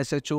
SHO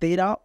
13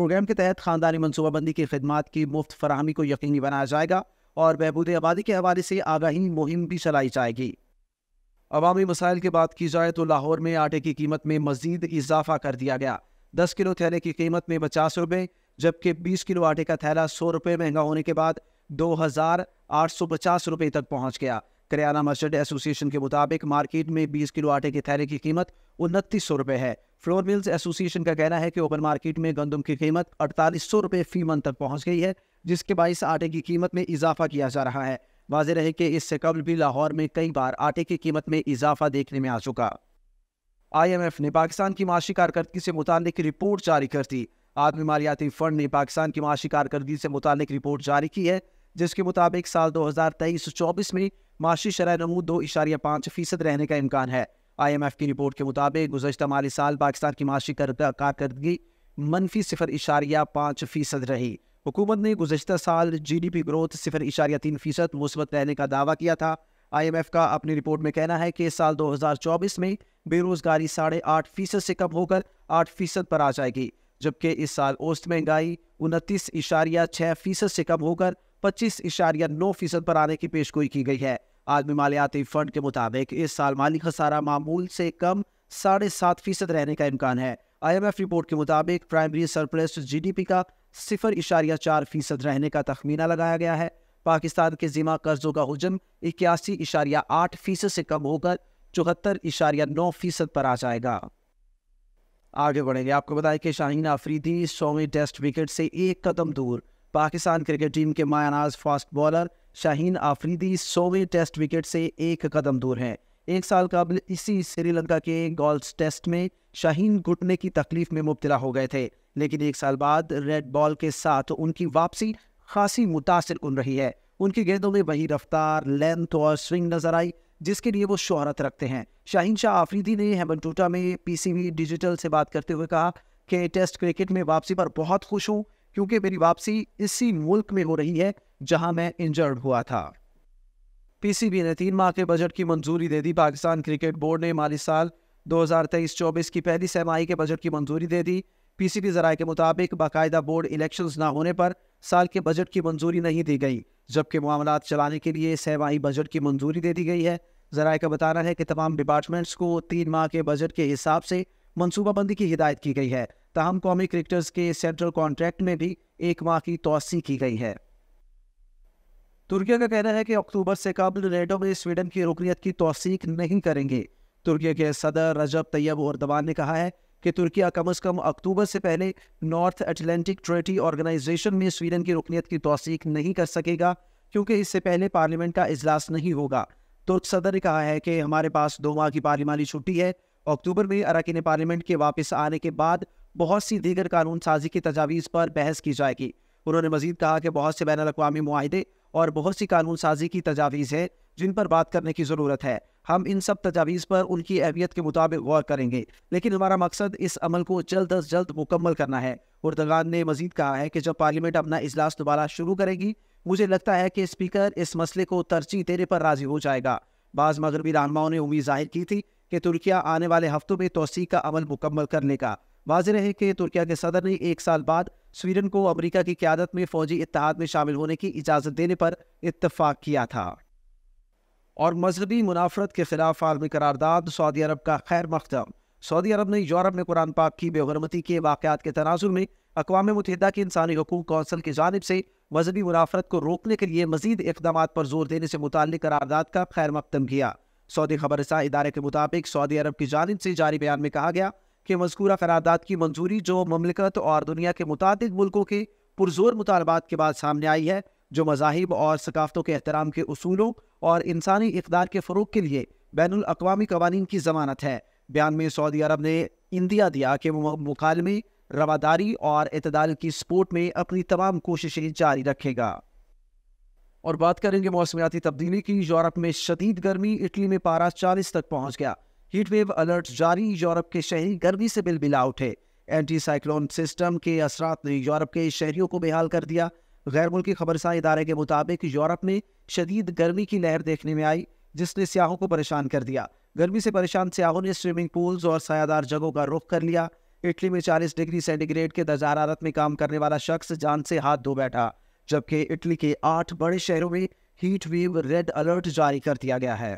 programme کے تحت خاندانی منصوبہ بندی کی خدمات کی مفت فراہمی کو یقینی بنایا جائے گا اور بہبود آبادی کے حوالے سے آگاہی مہم بھی چلائی جائے گی۔ عوامی مسائل کی بات کی جائے تو لاہور میں آٹے کی قیمت میں مزید اضافہ کر دیا گیا۔ 10 کلو تھیلے کی قیمت میں 50 روپے جبکہ 20 کلو آٹے کا تھیلا 100 روپے مہنگا ہونے کے بعد 2850 روپے تک پہنچ گیا۔ کریانہ مرچنٹ ایسوسی ایشن کے مطابق مارکیٹ میں 20 کلو آٹے کے تھیلے کی قیمت 2900 روپے ہے۔ فلور ملز ایسوسی ایشن کا کہنا ہے کہ اوپن مارکیٹ میں گندم کی قیمت 4800 روپے فی من تک پہنچ گئی ہے، جس کے باعث آٹے کی قیمت میں اضافہ کیا جا رہا ہے۔ واضح رہے کہ اس سے قبل بھی لاہور میں کئی بار آٹے کی قیمت میں اضافہ دیکھنے میں آ چکا۔ IMF نے پاکستان کی معاشی کارکردگی سے متعلق رپورٹ جاری کر دی۔ عالمی مالیاتی فنڈ نے پاکستان کی معاشی کارکردگی سے متعلق رپورٹ جاری کی ہے، جس کے مطابق سال 2023-24 میں معاشی شرح نمو 2.5% رہنے کا امکان ہے۔ IMF کی رپورٹ کے مطابق گزشتہ مالی سال پاکستان کی معاشی کارکردگی -0.5% رہی۔ حکومت نے گزشتہ سال GDP گروتھ 0.3% مثبت رہنے کا دعویٰ کیا تھا۔ IMF کا اپنی رپورٹ میں کہنا ہے کہ سال 2024 میں بے روزگاری 8.5% سے کم ہو کر 8% پر آ جائے گی، جبکہ اس سال اوسط مہنگائی 29.6% سے کم ہو کر 25.9% پر آنے کی پیشگوئی کی گئی ہے۔ عالمی مالیاتی فنڈ کے مطابق اس سال مالی خسارہ معمول سے کم 7.5% رہنے کا امکان ہے۔ IMF رپورٹ کے مطابق پرائمری سرپلس GDP کا 0.4% رہنے کا تخمینہ لگایا گیا ہے۔ پاکستان کے ذمہ قرضوں کا حجم 81.8% سے کم ہو کر 74.9% پر آ جائے گا۔ آگے بڑھیں گے، آپ کو بتائیں کہ شاہین آفریدی 100ویں ٹیسٹ وکٹ سے ایک قدم دور۔ پاکستان کرکٹ ٹیم کے مایہ ناز فاسٹ بالر شاہین آفریدی 100ویں ٹیسٹ وکٹ سے ایک قدم دور ہیں۔ 1 سال قبل اسی سری لنکا کے گالز ٹیسٹ میں شاہین گھٹنے کی تکلیف میں مبتلا ہو گئے تھے، لیکن 1 سال بعد ریڈ بال کے ساتھ ان کی واپسی خاصی متاثر کن رہی ہے۔ ان کی گیندوں میں وہی رفتار، لینتھ اور سوئنگ نظر آئی جس کے لیے وہ شہرت رکھتے ہیں۔ شاہین شاہ آفریدی نے ہیمنٹوٹا میں PCB ڈیجیٹل سے بات کرتے ہوئے کہا کہ ٹیسٹ کرکٹ میں واپسی پر بہت خوش ہوں کیونکہ میری واپسی اسی ملک میں ہو رہی ہے جہاں میں انجرڈ ہوا تھا۔ PCB نے 3 ماہ کے بجٹ کی منظوری دے دی۔ پاکستان کرکٹ بورڈ نے مالی سال 2023-24 کی پہلی سہ-ماہی کے بجٹ کی منظوری دے دی۔ PCB ذرائع کے مطابق باقاعدہ بورڈ الیکشنز نہ ہونے پر سال کے بجٹ کی منظوری نہیں دی گئی، جبکہ معاملات چلانے کے لیے سہ-ماہی بجٹ کی منظوری دے دی گئی ہے۔ ذرائع کا بتانا ہے کہ تمام ڈپارٹمنٹس کو 3 ماہ کے بجٹ کے حساب سے منصوبہ بندی کی ہدایت کی گئی ہے، تاہم قومی کرکٹرز کے سینٹرل کانٹریکٹ میں بھی 1 ماہ کی توسیع کی گئی ہے۔ ترکیہ کا کہنا ہے کہ اکتوبر سے قبل نیٹو میں سویڈن کی رکنیت کی توثیق نہیں کریں گے۔ ترکیہ کے صدر رجب طیب اردوان نے کہا ہے کہ ترکیہ کم از کم اکتوبر سے پہلے نارتھ اٹلانٹک ٹریٹی آرگنائزیشن میں سویڈن کی رکنیت کی توثیق نہیں کر سکے گا، کیونکہ اس سے پہلے پارلیمنٹ کا اجلاس نہیں ہوگا۔ ترک صدر نے کہا ہے کہ ہمارے پاس 2 ماہ کی پارلیمانی چھٹی ہے۔ اکتوبر میں اراکین پارلیمنٹ کے واپس آنے کے بعد بہت سی دیگر قانون سازی کی تجاویز پر بحث کی جائے گی۔ انہوں نے مزید کہا کہ بہت سے بین الاقوامی معاہدے اور بہت سی قانون سازی کی تجاویز ہیں جن پر بات کرنے کی ضرورت ہے۔ ہم ان سب تجاویز پر ان کی اہمیت کے مطابق غور کریں گے، لیکن ہمارا مقصد اس عمل کو جلد از جلد مکمل کرنا ہے۔ اردوغان نے مزید کہا ہے کہ جب پارلیمنٹ اپنا اجلاس دوبارہ شروع کرے گی، مجھے لگتا ہے کہ اسپیکر اس مسئلے کو ترجیح دینے پر راضی ہو جائے گا۔ بعض مغربی رہنماؤں نے امید ظاہر کی تھی کہ ترکیہ آنے والے ہفتوں میں توسیع کا عمل مکمل کرنے کا۔ واضح رہے کہ ترکیہ کے صدر نے 1 سال بعد سویڈن کو امریکہ کی قیادت میں فوجی اتحاد میں شامل ہونے کی اجازت دینے پر اتفاق کیا تھا۔ اور مذہبی منافرت کے خلاف عالمی قرارداد، سعودی عرب کا خیر مقدم۔ سعودی عرب نے یورپ میں قرآن پاک کی بے حرمتی کے واقعات کے تناظر میں اقوام متحدہ کی انسانی حقوق کونسل کی جانب سے مذہبی منافرت کو روکنے کے لیے مزید اقدامات پر زور دینے سے متعلق قرارداد کا خیر مقدم کیا۔ سعودی خبر رساں ادارے کے مطابق سعودی عرب کی جانب سے جاری بیان میں کہا گیا کہ مذکورہ قرارداد کی منظوری جو مملکت اور دنیا کے متعدد ملکوں کے پرزور مطالبات کے بعد سامنے آئی ہے، جو مذاہب اور ثقافتوں کے احترام کے اصولوں اور انسانی اقدار کے فروغ کے لیے بین الاقوامی قوانین کی ضمانت ہے۔ بیان میں سعودی عرب نے عندیہ دیا کہ وہ مکالمے، رواداری اور اعتدال کی سپورٹ میں اپنی تمام کوششیں جاری رکھے گا۔ اور بات کریں گے موسمیاتی تبدیلی کی۔ یورپ میں شدید گرمی، اٹلی میں پارہ 40 تک پہنچ گیا۔ ہیٹ ویو الرٹ جاری، یورپ کے شہری گرمی سے بلبلا اٹھے۔ اینٹی سائیکلون سسٹم کے اثرات نے یورپ کے شہریوں کو بحال کر دیا۔ غیر ملکی خبرساں ادارے کے مطابق یورپ میں شدید گرمی کی لہر دیکھنے میں آئی، جس نے سیاحوں کو پریشان کر دیا۔ گرمی سے پریشان سیاحوں نے سوئمنگ پولز اور سایہ دار جگہوں کا رخ کر لیا۔ اٹلی میں 40 ڈگری سینٹی گریڈ کے درجہ حرارت میں کام کرنے والا شخص جان سے ہاتھ دھو بیٹھا، جبکہ اٹلی کے 8 بڑے شہروں میں ہیٹ ویو ریڈ الرٹ جاری کر دیا گیا ہے۔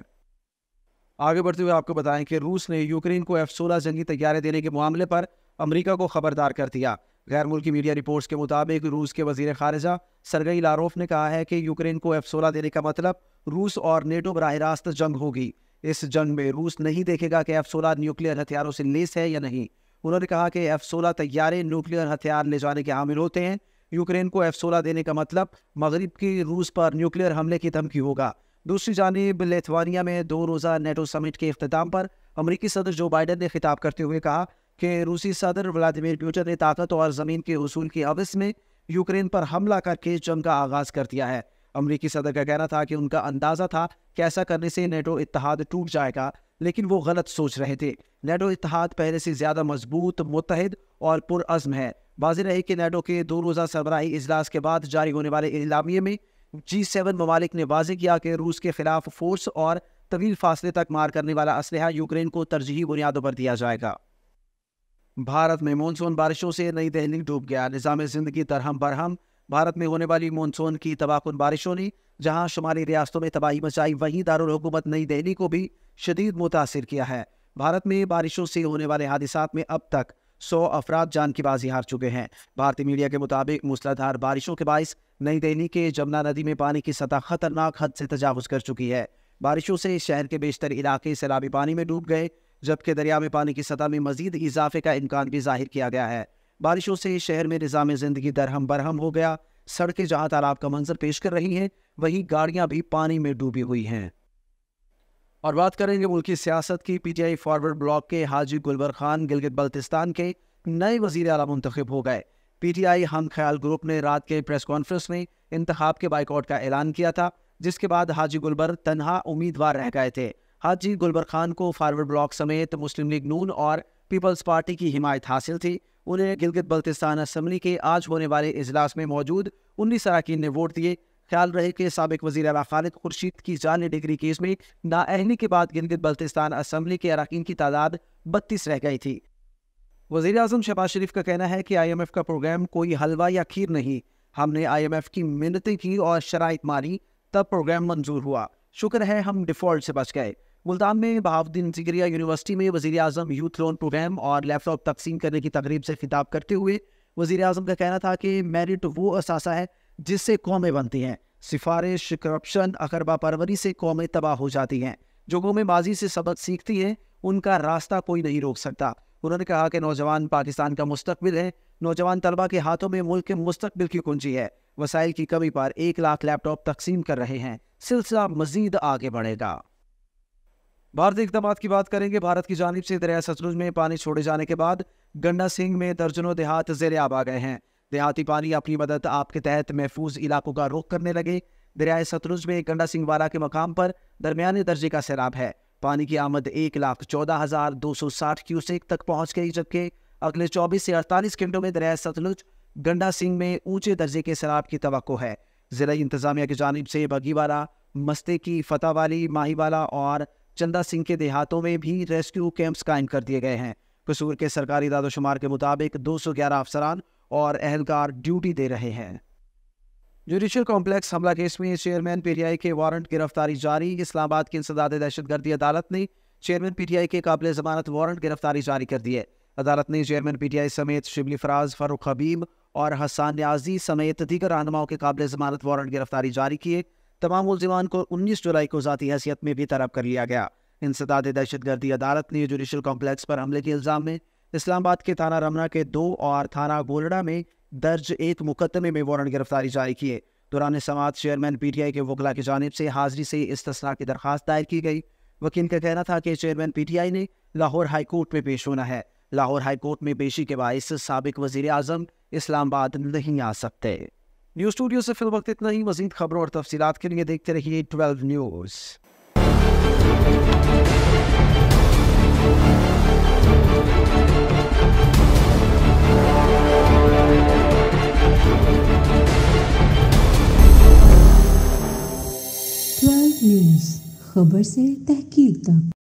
آگے بڑھتے ہوئے آپ کو بتائیں کہ روس نے یوکرین کو F-16 جنگی طیارے دینے کے معاملے پر امریکہ کو خبردار کر دیا۔ غیر ملکی میڈیا رپورٹس کے مطابق روس کے وزیر خارجہ سرگئی لاروف نے کہا ہے کہ یوکرین کو F-16 دینے کا مطلب روس اور نیٹو براہ راست جنگ ہوگی۔ اس جنگ میں روس نہیں دیکھے گا کہ F-16 نیوکلیئر ہتھیاروں سے لیس ہے یا نہیں۔ انہوں نے کہا کہ F-16 طیارے نیوکلیئر ہتھیار لے جانے کے حامل ہوتے ہیں۔ یوکرین کو F-16 دینے کا مطلب مغرب کی روس پر نیوکلیئر حملے کی دھمکی ہوگا۔ دوسری جانب لیتھوانیا میں 2 روزہ نیٹو سمٹ کے اختتام پر امریکی صدر جو بائیڈن نے خطاب کرتے ہوئے کہا کہ روسی صدر ولادیمیر پوٹن نے طاقت اور زمین کے حصول کی عوض میں یوکرین پر حملہ کر کے جنگ کا آغاز کر دیا ہے۔ امریکی صدر کا کہنا تھا کہ ان کا اندازہ تھا کہ ایسا کرنے سے نیٹو اتحاد ٹوٹ جائے گا، لیکن وہ غلط سوچ رہے تھے۔ نیٹو اتحاد پہلے سے زیادہ مضبوط، متحد اور پرعزم ہے۔ واضح رہے کہ نیٹو کے 2 روزہ سربراہی اجلاس کے بعد جاری ہونے والے اعلامیے میں G7 ممالک نے واضح کیا کہ روس کے خلاف فورس اور طویل فاصلے تک مار کرنے والا اسلحہ یوکرین کو ترجیحی بنیادوں پر دیا جائے گا۔ بھارت میں مونسون بارشوں سے نئی دہلی ڈوب گیا، نظام زندگی درہم برہم۔ بھارت میں ہونے والی مونسون کی تباہ کن بارشوں نے جہاں شمالی ریاستوں میں تباہی مچائی، وہیں دارالحکومت نئی دہلی کو بھی شدید متاثر کیا ہے۔ بھارت میں بارشوں سے ہونے والے حادثات میں اب تک 100 افراد جان کی بازی ہار چکے ہیں۔ بھارتی میڈیا کے مطابق موسلادھار بارشوں کے باعث نئی دہلی کے جمنا ندی میں پانی کی سطح خطرناک حد سے تجاوز کر چکی ہے۔ بارشوں سے شہر کے بیشتر علاقے سیلابی پانی میں ڈوب گئے، جبکہ دریا میں پانی کی سطح میں مزید اضافے کا امکان بھی ظاہر کیا گیا ہے۔ بارشوں سے شہر میں نظام زندگی درہم برہم ہو گیا۔ سڑکیں جہاں تالاب کا منظر پیش کر رہی ہیں، وہیں گاڑیاں بھی پانی میں ڈوبی ہوئی ہیں۔ اور بات کریں گے ملکی سیاست کی۔ P T I forward block کے حاجی گلبر خان گلگت بلتستان کے نئے وزیر اعلیٰ منتخب ہو گئے۔ پی ٹی آئی ہم خیال گروپ نے رات کے پریس کانفرنس میں انتخاب کے بائیکاٹ کا اعلان کیا تھا، جس کے بعد حاجی گلبر تنہا امیدوار رہ گئے تھے۔ حاجی گلبر خان کو فارورڈ بلاک سمیت مسلم لیگ نون اور پیپلز پارٹی کی حمایت حاصل تھی۔ انہیں گلگت بلتستان اسمبلی کے آج ہونے والے اجلاس میں موجود 19 اراکین نے ووٹ دیے۔ خیال رہے کہ سابق وزیر اعلیٰ خالد خورشید کی جعلی ڈگری کیس میں نااہلی کے بعد گلگت بلتستان اسمبلی کے اراکین کی تعداد 32 رہ گئی تھی۔ وزیر اعظم شہباز شریف کا کہنا ہے کہ آئی ایم ایف کا پروگرام کوئی حلوہ یا کھیر نہیں، ہم نے آئی ایم ایف کی منتیں کی اور شرائط مانی، تب پروگرام منظور ہوا، شکر ہے ہم ڈیفالٹ سے بچ گئے۔ ملتان میں بہاؤالدین زکریا یونیورسٹی میں وزیر اعظم یوتھ لون پروگرام اور لیپ ٹاپ تقسیم کرنے کی تقریب سے خطاب کرتے ہوئے وزیر اعظم کا کہنا تھا کہ میرٹ وہ اثاثہ ہے جس سے قومیں بنتی ہیں، سفارش، کرپشن، اقربا پروری سے قومیں تباہ ہو جاتی ہیں۔ جو قومیں ماضی سے سبق سیکھتی ہیں ان کا راستہ کوئی نہیں روک سکتا۔ انہوں نے کہا کہ نوجوان پاکستان کا مستقبل ہے، نوجوان طلبہ کے ہاتھوں میں ملک کے مستقبل کی کنجی ہے۔ وسائل کی کمی پر 1 لاکھ لیپ ٹاپ تقسیم کر رہے ہیں، سلسلہ مزید آگے بڑھے گا۔ بھارتی اقدامات کی بات کریں گے۔ بھارت کی جانب سے دریائے ستلج میں پانی چھوڑے جانے کے بعد گنڈا سنگھ میں درجنوں دیہات زیر آب آ گئے ہیں۔ دیہاتی پانی اپنی مدد آپ کے تحت محفوظ علاقوں کا رخ کرنے لگے۔ دریائے ستلج میں گنڈا سنگھ والا کے مقام پر درمیانے درجے کا سیلاب ہے۔ پانی کی آمد 1,14,260 کیوسیک تک پہنچ گئی، جبکہ اگلے 24 سے 48 گھنٹوں میں دریائے ستلج گنڈا سنگھ میں اونچے درجے کے سیلاب کی توقع ہے۔ ضلعی انتظامیہ کی جانب سے بگی والا، مستے کی، فتح والی، ماہی والا اور چندہ سنگھ کے دیہاتوں میں بھی ریسکیو کیمپس قائم کر دیے گئے ہیں۔ قصور کے سرکاری اعداد و شمار کے مطابق 211 افسران اور اہلکار ڈیوٹی دے رہے ہیں۔ جوڈیشل کمپلیکس حملہ کیس میں چیئرمین پی ٹی آئی کے وارنٹ گرفتاری جاری۔ اسلام آباد کی انسداد دہشت گردی عدالت نے چیئرمین پی ٹی آئی کے قابل ضمانت وارنٹ گرفتاری جاری کر دی ہے۔ عدالت نے چیئرمین پی ٹی آئی سمیت شبلی فراز، فاروق حبیب اور حسان نیازی سمیت دیگر رہنماؤں کے قابل ضمانت وارنٹ گرفتاری جاری کیے۔ تمام ملزمان کو 19 جولائی کو ذاتی حیثیت میں بھی طلب کر لیا گیا۔ انسداد دہشت گردی عدالت نے جوڈیشل کمپلیکس پر حملے کے الزام میں اسلام آباد کے تھانہ رمنا کے 2 اور تھانہ گولڑا میں درج 1 مقدمے میں وارنٹ گرفتاری جاری کیے۔ دوران سماعت چیئرمین پی ٹی آئی کے وکلاء کی جانب سے حاضری سے استثناء کی درخواست دائر کی گئی۔ وکیل کا کہنا تھا کہ چیئرمین پی ٹی آئی نے لاہور ہائی کورٹ میں پیش ہونا ہے۔ لاہور ہائی کورٹ میں پیشی کے باعث سابق وزیر اعظم اسلام آباد نہیں آ سکتے۔ نیوز اسٹوڈیو سے فی الوقت اتنا ہی۔ مزید خبروں اور تفصیلات کے لیے دیکھتے رہیے 12 نیوز۔ نیوز، خبر سے تحقیق تک۔